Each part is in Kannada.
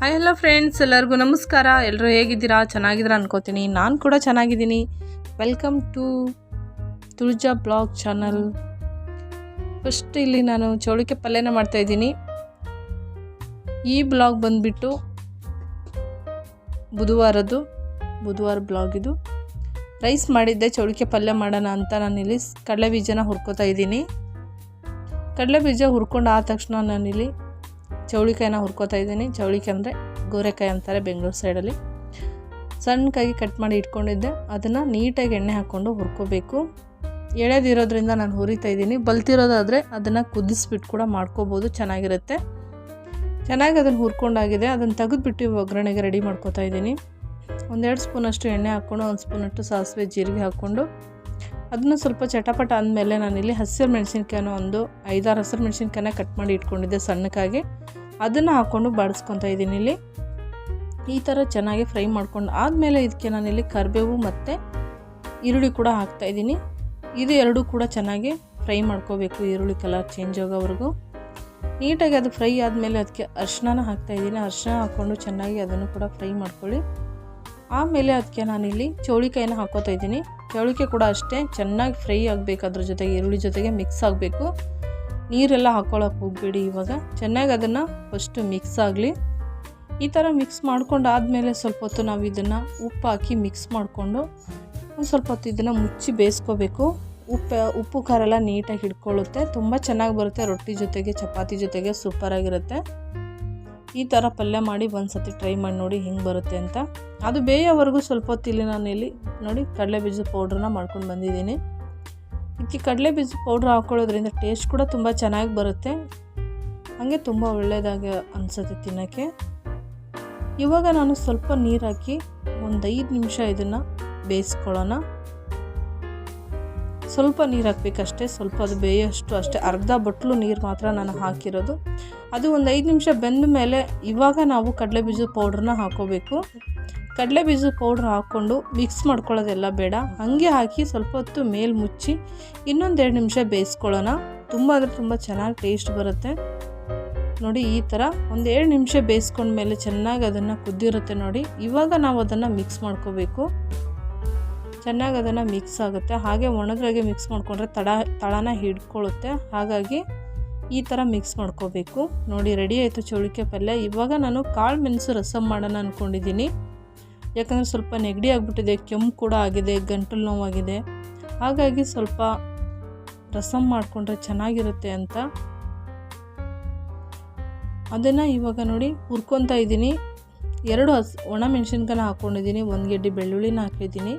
ಹಾಯ್ ಹಲೋ ಫ್ರೆಂಡ್ಸ್, ಎಲ್ಲರಿಗೂ ನಮಸ್ಕಾರ. ಎಲ್ಲರೂ ಹೇಗಿದ್ದೀರಾ? ಚೆನ್ನಾಗಿದ್ದೀರಾ ಅನ್ಕೋತೀನಿ. ನಾನು ಕೂಡ ಚೆನ್ನಾಗಿದ್ದೀನಿ. Welcome to Tulaja blog channel. First ಇಲ್ಲಿ ನಾನು ಚೌಳಿಕಾಯಿ ಪಲ್ಯನ ಮಾಡ್ತಾಯಿದ್ದೀನಿ. ಈ ಬ್ಲಾಗ್ ಬಂದುಬಿಟ್ಟು ಬುಧವಾರ ಬ್ಲಾಗ್ ಇದು. ರೈಸ್ ಮಾಡಿದ್ದೆ, ಚೌಳಿಕಾಯಿ ಪಲ್ಯ ಮಾಡೋಣ ಅಂತ ನಾನಿಲ್ಲಿ ಕಡಲೆ ಬೀಜನ ಹುರ್ಕೋತಾ ಇದ್ದೀನಿ. ಕಡಲೆ ಬೀಜ ಹುರ್ಕೊಂಡು ಆದ ತಕ್ಷಣ ನಾನಿಲ್ಲಿ ಚೌಳಿಕಾಯಿನ ಹುರ್ಕೋತಾ ಇದ್ದೀನಿ. ಚೌಳಿಕಾಯಿ ಅಂದರೆ ಗೋರೆಕಾಯಿ ಅಂತಾರೆ ಬೆಂಗಳೂರು ಸೈಡಲ್ಲಿ. ಸಣ್ಣಕಾಗಿ ಕಟ್ ಮಾಡಿ ಇಟ್ಕೊಂಡಿದ್ದೆ, ಅದನ್ನು ನೀಟಾಗಿ ಎಣ್ಣೆ ಹಾಕ್ಕೊಂಡು ಹುರ್ಕೋಬೇಕು. ಎಳೆದಿರೋದ್ರಿಂದ ನಾನು ಹುರಿತಾ ಇದ್ದೀನಿ. ಬಲ್ತಿರೋದಾದರೆ ಅದನ್ನು ಕುದಿಸ್ಬಿಟ್ಟು ಕೂಡ ಮಾಡ್ಕೋಬೋದು, ಚೆನ್ನಾಗಿರುತ್ತೆ. ಚೆನ್ನಾಗಿ ಅದನ್ನು ಹುರ್ಕೊಂಡಾಗಿದೆ. ಅದನ್ನು ತೆಗೆದುಬಿಟ್ಟು ಒಗ್ಗರಣೆಗೆ ರೆಡಿ ಮಾಡ್ಕೋತಾ ಇದ್ದೀನಿ. 1-2 ಸ್ಪೂನಷ್ಟು ಎಣ್ಣೆ ಹಾಕ್ಕೊಂಡು 1 ಸ್ಪೂನಷ್ಟು ಸಾಸಿವೆ ಜೀರಿಗೆ ಹಾಕ್ಕೊಂಡು ಅದನ್ನು ಸ್ವಲ್ಪ ಚಟಪಟ ಅಂದಮೇಲೆ ನಾನಿಲ್ಲಿ ಹಸಿರು ಮೆಣಸಿನ್ಕಾಯಿನ ಒಂದು 5-6 ಹಸಿರು ಮೆಣಸಿನ್ಕಾಯಿನ ಕಟ್ ಮಾಡಿ ಇಟ್ಕೊಂಡಿದ್ದೆ ಸಣ್ಣಕ್ಕಾಗಿ. ಅದನ್ನು ಹಾಕ್ಕೊಂಡು ಬಾಡಿಸ್ಕೊತಾ ಇದ್ದೀನಿ. ಇಲ್ಲಿ ಈ ಥರ ಚೆನ್ನಾಗಿ ಫ್ರೈ ಮಾಡ್ಕೊಂಡು ಆದಮೇಲೆ ಇದಕ್ಕೆ ನಾನಿಲ್ಲಿ ಕರಿಬೇವು ಮತ್ತು ಈರುಳ್ಳಿ ಕೂಡ ಹಾಕ್ತಾಯಿದ್ದೀನಿ. ಇದು ಎರಡೂ ಕೂಡ ಚೆನ್ನಾಗಿ ಫ್ರೈ ಮಾಡ್ಕೋಬೇಕು, ಈರುಳ್ಳಿ ಕಲರ್ ಚೇಂಜ್ ಆಗೋವರೆಗೂ. ನೀಟಾಗಿ ಅದು ಫ್ರೈ ಆದಮೇಲೆ ಅದಕ್ಕೆ ಅರಿಶಿನ ಹಾಕ್ತಾಯಿದ್ದೀನಿ. ಅರಿಶಿನ ಹಾಕ್ಕೊಂಡು ಚೆನ್ನಾಗಿ ಅದನ್ನು ಕೂಡ ಫ್ರೈ ಮಾಡ್ಕೊಳ್ಳಿ. ಆಮೇಲೆ ಅದಕ್ಕೆ ನಾನಿಲ್ಲಿ ಚೌಳಿಕಾಯಿನ ಹಾಕ್ಕೋತಾ ಇದ್ದೀನಿ. ಚೌಳಿಕಾಯಿ ಕೂಡ ಅಷ್ಟೇ ಚೆನ್ನಾಗಿ ಫ್ರೈ ಆಗಬೇಕು, ಅದ್ರ ಜೊತೆಗೆ ಈರುಳ್ಳಿ ಜೊತೆಗೆ ಮಿಕ್ಸ್ ಆಗಬೇಕು. ನೀರೆಲ್ಲ ಹಾಕ್ಕೊಳ್ಳೋಕೆ ಹೋಗಬೇಡಿ. ಇವಾಗ ಚೆನ್ನಾಗಿ ಅದನ್ನು ಫಸ್ಟು ಮಿಕ್ಸ್ ಆಗಲಿ. ಈ ಥರ ಮಿಕ್ಸ್ ಮಾಡ್ಕೊಂಡು ಆದಮೇಲೆ ಸ್ವಲ್ಪ ಹೊತ್ತು ನಾವು ಇದನ್ನು ಉಪ್ಪು ಹಾಕಿ ಮಿಕ್ಸ್ ಮಾಡಿಕೊಂಡು ಒಂದು ಸ್ವಲ್ಪ ಹೊತ್ತು ಇದನ್ನು ಮುಚ್ಚಿ ಬೇಯಿಸ್ಕೋಬೇಕು. ಉಪ್ಪು ಖಾರ ಎಲ್ಲ ನೀಟಾಗಿ ಹಿಡ್ಕೊಳ್ಳುತ್ತೆ, ತುಂಬ ಚೆನ್ನಾಗಿ ಬರುತ್ತೆ. ರೊಟ್ಟಿ ಜೊತೆಗೆ ಚಪಾತಿ ಜೊತೆಗೆ ಸೂಪರಾಗಿರುತ್ತೆ. ಈ ಥರ ಪಲ್ಯ ಮಾಡಿ ಒಂದು ಸತಿ ಟ್ರೈ ಮಾಡಿ ನೋಡಿ ಹೆಂಗೆ ಬರುತ್ತೆ ಅಂತ. ಅದು ಬೇಯೋವರೆಗೂ ಸ್ವಲ್ಪ ಹೊತ್ತು ಇಲ್ಲಿ ನಾನು ಇಲ್ಲಿ ನೋಡಿ ಕಡಲೆ ಬೀಜದ ಪೌಡ್ರನ್ನ ಮಾಡ್ಕೊಂಡು ಬಂದಿದ್ದೀನಿ. ಇದಕ್ಕೆ ಕಡಲೆ ಬೀಜದ ಪೌಡ್ರ್ ಹಾಕ್ಕೊಳ್ಳೋದ್ರಿಂದ ಟೇಸ್ಟ್ ಕೂಡ ತುಂಬ ಚೆನ್ನಾಗಿ ಬರುತ್ತೆ, ಹಾಗೆ ತುಂಬ ಒಳ್ಳೆಯದಾಗಿ ಅನಿಸುತ್ತೆ ತಿನ್ನೋಕ್ಕೆ. ಇವಾಗ ನಾನು ಸ್ವಲ್ಪ ನೀರು ಹಾಕಿ ಒಂದು 5 ನಿಮಿಷ ಇದನ್ನು ಬೇಯಿಸ್ಕೊಳ್ಳೋಣ. ಸ್ವಲ್ಪ ನೀರು ಹಾಕಬೇಕಷ್ಟೇ, ಸ್ವಲ್ಪ ಅದು ಬೇಯೋಷ್ಟು ಅಷ್ಟೇ. ಅರ್ಧ ಬಟ್ಲು ನೀರು ಮಾತ್ರ ನಾನು ಹಾಕಿರೋದು. ಅದು ಒಂದು 5 ನಿಮಿಷ ಬೆಂದ ಮೇಲೆ ಇವಾಗ ನಾವು ಕಡಲೆ ಬೀಜದ ಪೌಡ್ರನ್ನ ಹಾಕ್ಕೋಬೇಕು. ಕಡಲೆ ಬೀಜದ ಪೌಡ್ರ್ ಹಾಕ್ಕೊಂಡು ಮಿಕ್ಸ್ ಮಾಡ್ಕೊಳ್ಳೋದೆಲ್ಲ ಬೇಡ, ಹಾಗೆ ಹಾಕಿ ಸ್ವಲ್ಪ ಹೊತ್ತು ಮೇಲೆ ಮುಚ್ಚಿ ಇನ್ನೊಂದು 2 ನಿಮಿಷ ಬೇಯಿಸ್ಕೊಳ್ಳೋಣ. ತುಂಬ ಅಂದರೆ ತುಂಬ ಚೆನ್ನಾಗಿ ಟೇಸ್ಟ್ ಬರುತ್ತೆ ನೋಡಿ. ಈ ಥರ ಒಂದು 2 ನಿಮಿಷ ಬೇಯಿಸ್ಕೊಂಡ್ಮೇಲೆ ಚೆನ್ನಾಗಿ ಅದನ್ನು ಕುದ್ದಿರುತ್ತೆ ನೋಡಿ. ಇವಾಗ ನಾವು ಅದನ್ನು ಮಿಕ್ಸ್ ಮಾಡ್ಕೋಬೇಕು. ಚೆನ್ನಾಗಿ ಅದನ್ನು ಮಿಕ್ಸ್ ಆಗುತ್ತೆ. ಹಾಗೆ ಒಣದ್ರಾಗೆ ಮಿಕ್ಸ್ ಮಾಡಿಕೊಂಡ್ರೆ ತಳನ ಹಿಡ್ಕೊಳ್ಳುತ್ತೆ, ಹಾಗಾಗಿ ಈ ಥರ ಮಿಕ್ಸ್ ಮಾಡ್ಕೋಬೇಕು ನೋಡಿ. ರೆಡಿ ಆಯಿತು ಚೌಳಿಕಾಯಿ ಪಲ್ಯ. ಇವಾಗ ನಾನು ಕಾಳು ಮೆಣಸು ರಸಮ್ ಮಾಡೋಣ ಅಂದ್ಕೊಂಡಿದ್ದೀನಿ. ಯಾಕಂದರೆ ಸ್ವಲ್ಪ ನೆಗಡಿ ಆಗಿಬಿಟ್ಟಿದೆ, ಕೆಮ್ಮು ಕೂಡ ಆಗಿದೆ, ಗಂಟಲು ನೋವಾಗಿದೆ. ಹಾಗಾಗಿ ಸ್ವಲ್ಪ ರಸಮ್ ಮಾಡಿಕೊಂಡ್ರೆ ಚೆನ್ನಾಗಿರುತ್ತೆ ಅಂತ ಅದನ್ನು ಇವಾಗ ನೋಡಿ ಹುರ್ಕೊತಾ ಇದ್ದೀನಿ. 2 ಒಣ ಮೆಣಸಿನ್ಕಾಯಿನ ಹಾಕ್ಕೊಂಡಿದ್ದೀನಿ, 1 ಗೆಡ್ಡೆ ಬೆಳ್ಳುಳ್ಳಿನ ಹಾಕಿದ್ದೀನಿ,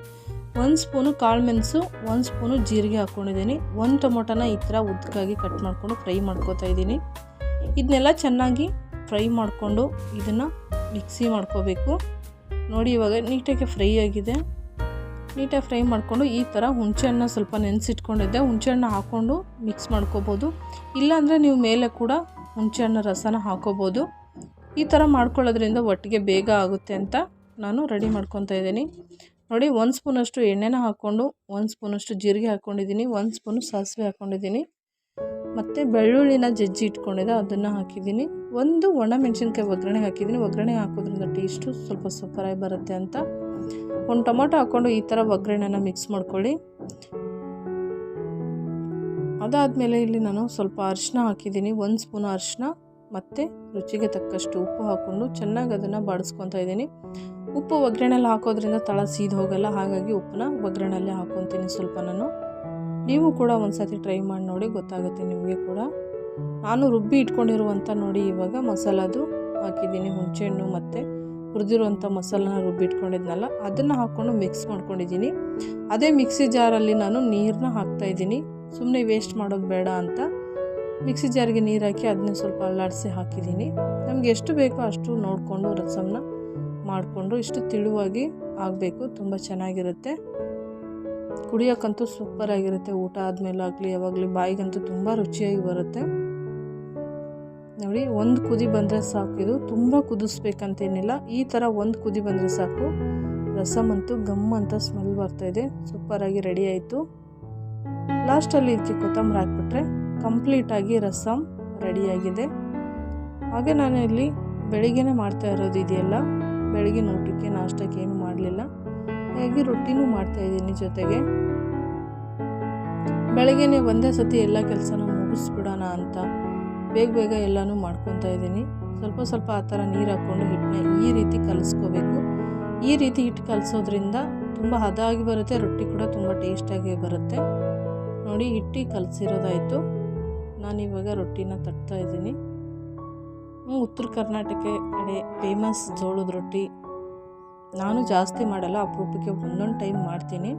1 ಸ್ಪೂನು ಕಾಳು ಮೆಣಸು, 1 ಸ್ಪೂನು ಜೀರಿಗೆ ಹಾಕ್ಕೊಂಡಿದ್ದೀನಿ, 1 ಟೊಮೊಟೊನ ಈ ಥರ ಉದ್ದಕ್ಕಾಗಿ ಕಟ್ ಮಾಡಿಕೊಂಡು ಫ್ರೈ ಮಾಡ್ಕೋತಾ ಇದ್ದೀನಿ. ಇದನ್ನೆಲ್ಲ ಚೆನ್ನಾಗಿ ಫ್ರೈ ಮಾಡಿಕೊಂಡು ಇದನ್ನು ಮಿಕ್ಸಿ ಮಾಡ್ಕೋಬೇಕು ನೋಡಿ. ಇವಾಗ ನೀಟಾಗಿ ಫ್ರೈ ಆಗಿದೆ. ನೀಟಾಗಿ ಫ್ರೈ ಮಾಡಿಕೊಂಡು ಈ ಥರ ಹುಣಸೆಹಣ್ಣು ಸ್ವಲ್ಪ ನೆನೆಸಿಟ್ಕೊಂಡಿದ್ದೆ, ಹುಣಸೆಹಣ್ಣು ಹಾಕ್ಕೊಂಡು ಮಿಕ್ಸ್ ಮಾಡ್ಕೋಬೋದು. ಇಲ್ಲಾಂದರೆ ನೀವು ಮೇಲೆ ಕೂಡ ಹುಣಸೆಹಣ್ಣು ರಸನ ಹಾಕೋಬೋದು. ಈ ಥರ ಮಾಡ್ಕೊಳ್ಳೋದ್ರಿಂದ ಒಟ್ಟಿಗೆ ಬೇಗ ಆಗುತ್ತೆ ಅಂತ ನಾನು ರೆಡಿ ಮಾಡ್ಕೊತಾ ಇದ್ದೀನಿ ನೋಡಿ. 1 ಸ್ಪೂನಷ್ಟು ಎಣ್ಣೆನ ಹಾಕ್ಕೊಂಡು 1 ಸ್ಪೂನಷ್ಟು ಜೀರಿಗೆ ಹಾಕ್ಕೊಂಡಿದ್ದೀನಿ, 1 ಸ್ಪೂನು ಸಾಸಿವೆ ಹಾಕ್ಕೊಂಡಿದ್ದೀನಿ, ಮತ್ತು ಬೆಳ್ಳುಳ್ಳಿನ ಜಜ್ಜಿ ಇಟ್ಕೊಂಡಿದ್ದೆ ಅದನ್ನು ಹಾಕಿದ್ದೀನಿ. 1 ಒಣ ಮೆಣಸಿನ್ಕಾಯಿ ಒಗ್ಗರಣೆ ಹಾಕಿದ್ದೀನಿ. ಒಗ್ಗರಣೆ ಹಾಕೋದ್ರಿಂದ ಟೇಸ್ಟು ಸ್ವಲ್ಪ ಸೂಪರಾಗಿ ಬರುತ್ತೆ ಅಂತ. 1 ಟೊಮೊಟೊ ಹಾಕ್ಕೊಂಡು ಈ ಥರ ಒಗ್ಗರಣೆನ ಮಿಕ್ಸ್ ಮಾಡ್ಕೊಳ್ಳಿ. ಅದಾದಮೇಲೆ ಇಲ್ಲಿ ನಾನು ಸ್ವಲ್ಪ ಅರಿಶಿನ ಹಾಕಿದ್ದೀನಿ, 1 ಸ್ಪೂನು ಅರಿಶಿನ ಮತ್ತು ರುಚಿಗೆ ತಕ್ಕಷ್ಟು ಉಪ್ಪು ಹಾಕ್ಕೊಂಡು ಚೆನ್ನಾಗಿ ಅದನ್ನು ಬಾಡಿಸ್ಕೊತಾ ಇದ್ದೀನಿ. ಉಪ್ಪು ಒಗ್ಗರಣೆಲ್ಲ ಹಾಕೋದ್ರಿಂದ ತಳ ಸೀದು ಹೋಗಲ್ಲ, ಹಾಗಾಗಿ ಉಪ್ಪನ್ನ ಒಗ್ಗರಣೆಲ್ಲೇ ಹಾಕ್ಕೊತೀನಿ ಸ್ವಲ್ಪ ನಾನು. ನೀವು ಕೂಡ ಒಂದು ಸತಿ ಟ್ರೈ ಮಾಡಿ ನೋಡಿ, ಗೊತ್ತಾಗುತ್ತೆ ನಿಮಗೆ ಕೂಡ. ನಾನು ರುಬ್ಬಿ ಇಟ್ಕೊಂಡಿರುವಂಥ ನೋಡಿ ಇವಾಗ ಮಸಾಲದು ಹಾಕಿದ್ದೀನಿ. ಹುಣಸೆಹಣ್ಣು ಮತ್ತು ಹುರಿದಿರುವಂಥ ಮಸಾಲನ ರುಬ್ಬಿ ಇಟ್ಕೊಂಡಿದ್ನಲ್ಲ ಅದನ್ನು ಹಾಕ್ಕೊಂಡು ಮಿಕ್ಸ್ ಮಾಡ್ಕೊಂಡಿದ್ದೀನಿ. ಅದೇ ಮಿಕ್ಸಿ ಜಾರಲ್ಲಿ ನಾನು ನೀರನ್ನ ಹಾಕ್ತಾಯಿದ್ದೀನಿ, ಸುಮ್ಮನೆ ವೇಸ್ಟ್ ಮಾಡೋದು ಬೇಡ ಅಂತ. ಮಿಕ್ಸಿ ಜಾರಿಗೆ ನೀರು ಹಾಕಿ ಅದನ್ನ ಸ್ವಲ್ಪ ಅಲ್ಲಾಡಿಸಿ ಹಾಕಿದ್ದೀನಿ. ನಮಗೆ ಎಷ್ಟು ಬೇಕೋ ಅಷ್ಟು ನೋಡಿಕೊಂಡು ರಸಮ್ನ ಮಾಡಿಕೊಂಡು ಇಷ್ಟು ತಿಳುವಾಗಿ ಆಗಬೇಕು, ತುಂಬ ಚೆನ್ನಾಗಿರುತ್ತೆ. ಕುಡಿಯೋಕ್ಕಂತೂ ಸೂಪರಾಗಿರುತ್ತೆ. ಊಟ ಆದಮೇಲೆ ಆಗಲಿ ಯಾವಾಗಲಿ ಬಾಯಿಗಂತೂ ತುಂಬ ರುಚಿಯಾಗಿ ಬರುತ್ತೆ ನೋಡಿ. 1 ಕುದಿ ಬಂದರೆ ಸಾಕು, ಇದು ತುಂಬ ಕುದಿಸ್ಬೇಕಂತೇನಿಲ್ಲ. ಈ ಥರ 1 ಕುದಿ ಬಂದರೆ ಸಾಕು. ರಸಮ್ ಅಂತೂ ಗಮ್ ಅಂತ ಸ್ಮೆಲ್ ಬರ್ತಾಯಿದೆ, ಸೂಪರಾಗಿ ರೆಡಿ ಆಯಿತು. ಲಾಸ್ಟಲ್ಲಿ ಇದಕ್ಕೆ ಕೊತ್ತಂಬರಿ ಹಾಕ್ಬಿಟ್ರೆ ಕಂಪ್ಲೀಟಾಗಿ ರಸಮ್ ರೆಡಿಯಾಗಿದೆ. ಹಾಗೆ ನಾನು ಇಲ್ಲಿ ಬೆಳಿಗ್ಗೆನೇ ಮಾಡ್ತಾ ಇರೋದು ಇದೆಲ್ಲ. ಬೆಳಗಿನ ಊಟಕ್ಕೆ ನಾಷ್ಟಕ್ಕೆ ಏನು ಮಾಡಲಿಲ್ಲ, ಹಾಗಾಗಿ ರೊಟ್ಟಿನೂ ಮಾಡ್ತಾಯಿದ್ದೀನಿ ಜೊತೆಗೆ. ಬೆಳಗ್ಗೆನೇ ಒಂದೇ ಸತಿ ಎಲ್ಲ ಕೆಲಸನೂ ಮುಗಿಸ್ಬಿಡೋಣ ಅಂತ ಬೇಗ ಬೇಗ ಎಲ್ಲನೂ ಮಾಡ್ಕೊತಾ ಇದ್ದೀನಿ. ಸ್ವಲ್ಪ ಸ್ವಲ್ಪ ಆ ಥರ ನೀರು ಹಾಕ್ಕೊಂಡು ಹಿಟ್ಟನ್ನ ಈ ರೀತಿ ಕಲಿಸ್ಕೋಬೇಕು. ಈ ರೀತಿ ಹಿಟ್ಟು ಕಲಿಸೋದ್ರಿಂದ ತುಂಬ ಹದವಾಗಿ ಬರುತ್ತೆ, ರೊಟ್ಟಿ ಕೂಡ ತುಂಬ ಟೇಸ್ಟಾಗಿ ಬರುತ್ತೆ. ನೋಡಿ ಹಿಟ್ಟು ಕಲಸಿರೋದಾಯಿತು. ನಾನಿವಾಗ ರೊಟ್ಟಿನ ತಟ್ತಾ ಇದ್ದೀನಿ. ಉತ್ತರ ಕರ್ನಾಟಕ ಕಡೆ ಫೇಮಸ್ ಜೋಳದ ರೊಟ್ಟಿ. ನಾನು ಜಾಸ್ತಿ ಮಾಡಲ್ಲ, ಅಪರೂಪಕ್ಕೆ ಒಂದೊಂದು ಟೈಮ್ ಮಾಡ್ತೀನಿ.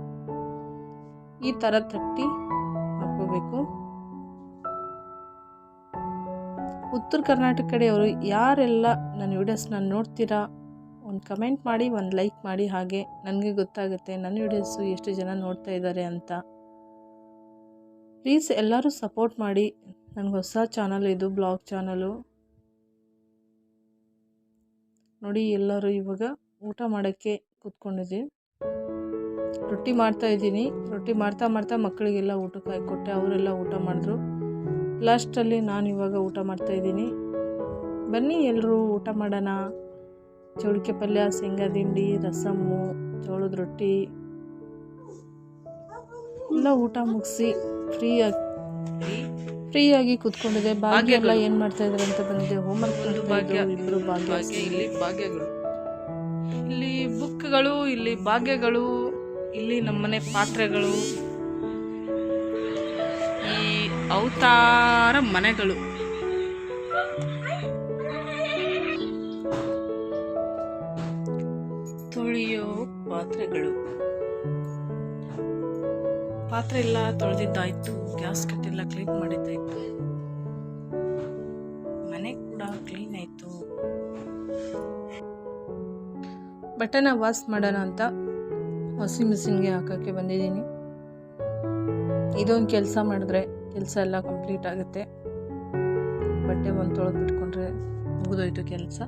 ಈ ಥರ ತಟ್ಟಿ ಹಾಕ್ಕೋಬೇಕು. ಉತ್ತರ ಕರ್ನಾಟಕ ಕಡೆಯವರು ಯಾರೆಲ್ಲ ನನ್ನ ವೀಡಿಯೋಸ್ನ ನೋಡ್ತೀರಾ ಒಂದು ಕಮೆಂಟ್ ಮಾಡಿ, ಒಂದು ಲೈಕ್ ಮಾಡಿ. ಹಾಗೆ ನನಗೆ ಗೊತ್ತಾಗುತ್ತೆ ನನ್ನ ವೀಡಿಯೋಸು ಎಷ್ಟು ಜನ ನೋಡ್ತಾ ಇದ್ದಾರೆ ಅಂತ. ಪ್ಲೀಸ್ ಎಲ್ಲರೂ ಸಪೋರ್ಟ್ ಮಾಡಿ. ನನಗೆ ಹೊಸ ಚಾನಲ್ ಇದು, ಬ್ಲಾಗ್ ಚಾನಲು. ನೋಡಿ ಎಲ್ಲರೂ ಇವಾಗ ಊಟ ಮಾಡೋಕ್ಕೆ ಕೂತ್ಕೊಂಡಿದ್ದೀವಿ. ರೊಟ್ಟಿ ಮಾಡ್ತಾಯಿದ್ದೀನಿ. ರೊಟ್ಟಿ ಮಾಡ್ತಾ ಮಾಡ್ತಾ ಮಕ್ಕಳಿಗೆಲ್ಲ ಊಟಕ್ಕೆ ಹಾಕಿಕೊಟ್ಟೆ, ಅವರೆಲ್ಲ ಊಟ ಮಾಡಿದ್ರು. ಲಾಸ್ಟಲ್ಲಿ ನಾನು ಇವಾಗ ಊಟ ಮಾಡ್ತಾಯಿದ್ದೀನಿ. ಬನ್ನಿ ಎಲ್ಲರೂ ಊಟ ಮಾಡೋಣ. ಚೌಳಿಕೆ ಪಲ್ಯ, ಶೇಂಗಾ ದಿಂಡಿ, ರಸಮ್ಮು, ಜೋಳದ ರೊಟ್ಟಿ ಎಲ್ಲ ಊಟ ಮುಗಿಸಿ ಫ್ರೀಯಾಗಿ ಕೂತ್ಕೊಂಡಿದೆ. ಭಾಗ್ಯ ಎಲ್ಲ ಏನು ಮಾಡ್ತಾ ಇದ್ದಾರೆ ಅಂತ ಬಂದಿದೆ. ಹೋಮ್ವರ್ಕ್ ಇಬ್ಬರು ಭಾಗ್ಯ. ಇಲ್ಲಿ ಭಾಗ್ಯಗಳು, ಇಲ್ಲಿ ಬುಕ್ಗಳು, ಇಲ್ಲಿ ಭಾಗ್ಯಗಳು, ಇಲ್ಲಿ ನಮ್ಮನೆ ಪಾತ್ರೆಗಳು, ಈ ಅವತಾರ ಮನೆಗಳು. ತೊಳೆಯೋ ಪಾತ್ರೆಗಳು. ಪಾತ್ರೆ ಎಲ್ಲ ತೊಳೆದಿದ್ದಾಯ್ತು, ಗ್ಯಾಸ್ ಕಟ್ಟೆಲ್ಲ ಕ್ಲೀನ್ ಮಾಡಿದ್ದಾಯ್ತು, ಮನೆ ಕೂಡ ಕ್ಲೀನ್ ಆಯಿತು. ಬಟ್ಟೆನ ವಾಶ್ ಮಾಡೋಣ ಅಂತ ವಾಷಿಂಗ್ ಮಿಷಿನ್ಗೆ ಹಾಕೋಕ್ಕೆ ಬಂದಿದ್ದೀನಿ. ಇದೊಂದು ಕೆಲಸ ಮಾಡಿದ್ರೆ ಕೆಲಸ ಎಲ್ಲ ಕಂಪ್ಲೀಟ್ ಆಗುತ್ತೆ. ಬಟ್ಟೆ ಒಂದು ತೊಳೆದು ಬಿಟ್ಕೊಂಡ್ರೆ ಮುಗಿದೋಯ್ತು ಕೆಲಸ.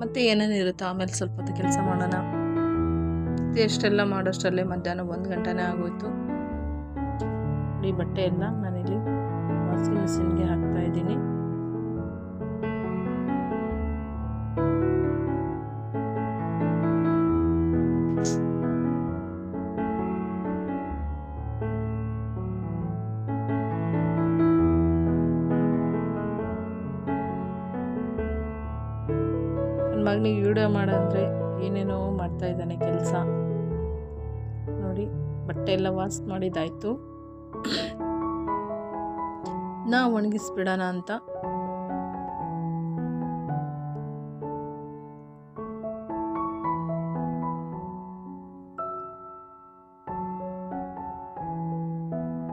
ಮತ್ತು ಏನೇನು ಇರುತ್ತೋ ಆಮೇಲೆ ಸ್ವಲ್ಪ ಹೊತ್ತು ಕೆಲಸ ಮಾಡೋಣ. ಎಷ್ಟೆಲ್ಲ ಮಾಡೋಷ್ಟರಲ್ಲೇ ಮಧ್ಯಾಹ್ನ 1 ಗಂಟೆನೇ ಆಗೋಯ್ತು. ಈ ಬಟ್ಟೆ ಎಲ್ಲ ನಾನಿಲ್ಲಿ ವಾಷಿಂಗ್ ಮಿಷಿನ್ಗೆ ಹಾಕ್ತಾ ಇದ್ದೀನಿ. ನನ್ನ ಮಗನಿಗೆ ವಿಡಿಯೋ ಮಾಡಂದರೆ ಏನೇನೋ ಮಾಡ್ತಾ ಇದ್ದಾನೆ ಕೆಲಸ. ನೋಡಿ ಬಟ್ಟೆ ಎಲ್ಲ ವಾಶ್ ಮಾಡಿದ್ದಾಯಿತು. ನಾ ಒಣಗಿಸ್ಬಿಡೋಣ ಅಂತ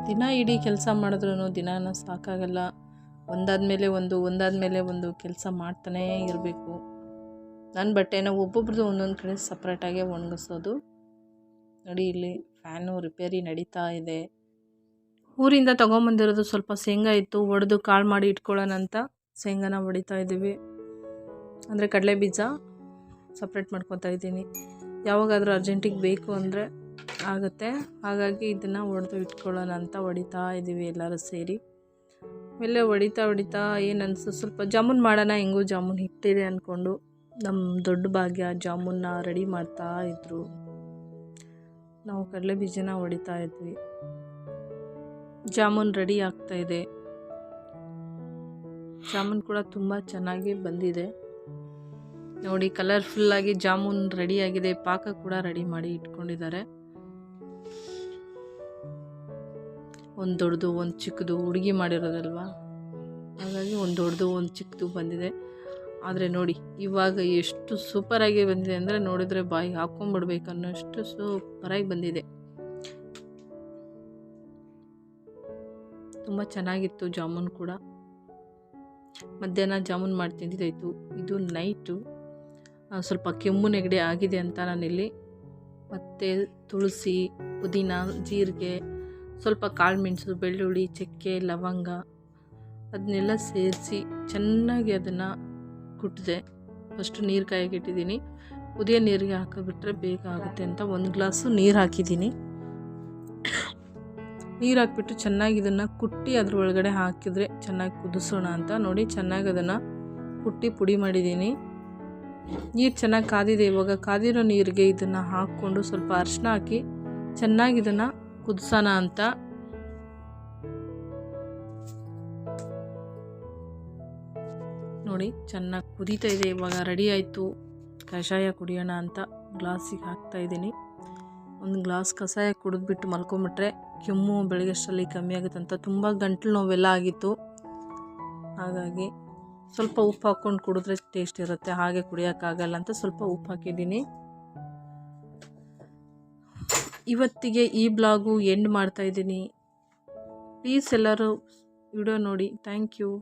ದಿನ ಇಡೀ ಕೆಲಸ ಮಾಡಿದ್ರೂ ದಿನಾನ ಸಾಕಾಗಲ್ಲ. ಒಂದಾದ್ಮೇಲೆ ಒಂದು ಕೆಲಸ ಮಾಡ್ತಾನೇ ಇರಬೇಕು. ನನ್ನ ಬಟ್ಟೆನ ಒಬ್ಬೊಬ್ರದ್ದು ಒಂದೊಂದು ಕಡೆ ಸಪ್ರೇಟಾಗೆ ಒಣಗಿಸೋದು. ನೋಡಿ ಇಲ್ಲಿ ಫ್ಯಾನು ರಿಪೇರಿ ನಡೀತಾ ಇದೆ. ಊರಿಂದ ತೊಗೊಂಬಂದಿರೋದು ಸ್ವಲ್ಪ ಶೇಂಗಾ ಇತ್ತು, ಒಡೆದು ಕಾಳು ಮಾಡಿ ಇಟ್ಕೊಳ್ಳೋಣ ಅಂತ ಶೇಂಗಾನ ಹೊಡಿತಾ ಇದ್ದೀವಿ. ಅಂದರೆ ಕಡಲೆ ಬೀಜ ಸಪ್ರೇಟ್ ಮಾಡ್ಕೊತಾ ಇದ್ದೀನಿ. ಯಾವಾಗಾದರೂ ಅರ್ಜೆಂಟಿಗೆ ಬೇಕು ಅಂದರೆ ಆಗುತ್ತೆ, ಹಾಗಾಗಿ ಇದನ್ನು ಹೊಡೆದು ಇಟ್ಕೊಳ್ಳೋಣ ಅಂತ ಹೊಡಿತಾ ಇದ್ದೀವಿ ಎಲ್ಲರೂ ಸೇರಿ. ಆಮೇಲೆ ಹೊಡಿತಾ ಏನು ಅನಿಸ್ತು, ಸ್ವಲ್ಪ ಜಾಮೂನ್ ಮಾಡೋಣ, ಹೆಂಗೂ ಜಾಮೂನ್ ಹಿಟ್ಟಿದೆ ಅಂದ್ಕೊಂಡು ನಮ್ಮ ದೊಡ್ಡ ಭಾಗ್ಯ ಜಾಮೂನ್ನ ರೆಡಿ ಮಾಡ್ತಾ ಇದ್ರು. ನಾವು ಕಡಲೆ ಬೀಜನ ಹೊಡಿತಾ ಇದ್ವಿ. ಜಾಮೂನ್ ರೆಡಿ ಆಗ್ತಾ ಇದೆ. ಜಾಮೂನ್ ಕೂಡ ತುಂಬ ಚೆನ್ನಾಗಿ ಬಂದಿದೆ. ನೋಡಿ ಕಲರ್ಫುಲ್ಲಾಗಿ ಜಾಮೂನ್ ರೆಡಿ ಆಗಿದೆ. ಪಾಕ ಕೂಡ ರೆಡಿ ಮಾಡಿ ಇಟ್ಕೊಂಡಿದ್ದಾರೆ. ಒಂದು ದೊಡ್ಡದು ಒಂದು ಚಿಕ್ಕದು, ಹುಡುಗಿ ಮಾಡಿರೋದಲ್ವಾ, ಹಾಗಾಗಿ ಒಂದು ದೊಡ್ಡದು ಒಂದು ಚಿಕ್ಕದು ಬಂದಿದೆ. ಆದರೆ ನೋಡಿ ಇವಾಗ ಎಷ್ಟು ಸೂಪರಾಗಿ ಬಂದಿದೆ ಅಂದರೆ ನೋಡಿದ್ರೆ ಬಾಯಿಗೆ ಹಾಕ್ಕೊಂಡ್ಬಿಡ್ಬೇಕು ಅನ್ನೋಷ್ಟು ಸೂಪರಾಗಿ ಬಂದಿದೆ. ತುಂಬ ಚೆನ್ನಾಗಿತ್ತು ಜಾಮೂನ್ ಕೂಡ. ಮಧ್ಯಾಹ್ನ ಜಾಮೂನ್ ಮಾಡಿ ತಿಂದಿದ್ದಾಯಿತು. ಇದು ನೈಟು. ಸ್ವಲ್ಪ ಕೆಮ್ಮು ನೆಗಡಿ ಆಗಿದೆ ಅಂತ ನಾನಿಲ್ಲಿ ಮತ್ತು ತುಳಸಿ, ಪುದೀನ, ಜೀರಿಗೆ, ಸ್ವಲ್ಪ ಕಾಳುಮೆಣಸು, ಬೆಳ್ಳುಳ್ಳಿ, ಚಕ್ಕೆ, ಲವಂಗ ಅದನ್ನೆಲ್ಲ ಸೇರಿಸಿ ಚೆನ್ನಾಗಿ ಅದನ್ನು ಕುಟ್ಟಿದೆ. ಫಸ್ಟು ನೀರು ಕಾಯಕ್ಕೆ ಇಟ್ಟಿದ್ದೀನಿ. ಕುದಿಯೋ ನೀರಿಗೆ ಹಾಕಿಬಿಟ್ರೆ ಬೇಗ ಆಗುತ್ತೆ ಅಂತ 1 ಗ್ಲಾಸು ನೀರು ಹಾಕಿದ್ದೀನಿ. ನೀರು ಹಾಕ್ಬಿಟ್ಟು ಚೆನ್ನಾಗಿ ಇದನ್ನು ಕುಟ್ಟಿ ಅದ್ರ ಒಳಗಡೆ ಹಾಕಿದರೆ ಚೆನ್ನಾಗಿ ಕುದಿಸೋಣ ಅಂತ. ನೋಡಿ ಚೆನ್ನಾಗಿ ಅದನ್ನು ಕುಟ್ಟಿ ಪುಡಿ ಮಾಡಿದ್ದೀನಿ. ನೀರು ಚೆನ್ನಾಗಿ ಕಾದಿದೆ. ಇವಾಗ ಕಾದಿರೋ ನೀರಿಗೆ ಇದನ್ನು ಹಾಕ್ಕೊಂಡು ಸ್ವಲ್ಪ ಅರಿಶಿನ ಹಾಕಿ ಚೆನ್ನಾಗಿ ಇದನ್ನು ಕುದಿಸೋಣ ಅಂತ. ನೋಡಿ ಚೆನ್ನಾಗಿ ಕುದೀತಾ ಇದೆ. ಇವಾಗ ರೆಡಿ ಆಯಿತು. ಕಷಾಯ ಕುಡಿಯೋಣ ಅಂತ ಗ್ಲಾಸಿಗೆ ಹಾಕ್ತಾಯಿದ್ದೀನಿ. ಒಂದು ಗ್ಲಾಸ್ ಕಷಾಯ ಕುಡಿದ್ಬಿಟ್ಟು ಮಲ್ಕೊಂಬಿಟ್ರೆ ಕೆಮ್ಮು ಬೆಳಗ್ಗೆಷ್ಟರಲ್ಲಿ ಕಮ್ಮಿ ಆಗುತ್ತಂತ. ತುಂಬ ಗಂಟಲು ನೋವೆಲ್ಲ ಆಗಿತ್ತು. ಹಾಗಾಗಿ ಸ್ವಲ್ಪ ಉಪ್ಪು ಹಾಕ್ಕೊಂಡು ಕುಡಿದ್ರೆ ಟೇಸ್ಟ್ ಇರುತ್ತೆ. ಹಾಗೆ ಕುಡಿಯೋಕ್ಕಾಗಲ್ಲ ಅಂತ ಸ್ವಲ್ಪ ಉಪ್ಪು ಹಾಕಿದ್ದೀನಿ. ಇವತ್ತಿಗೆ ಈ ಬ್ಲಾಗು ಎಂಡ್ ಮಾಡ್ತಾಯಿದ್ದೀನಿ. ಪ್ಲೀಸ್ ಎಲ್ಲರೂ ವಿಡಿಯೋ ನೋಡಿ. Thank you.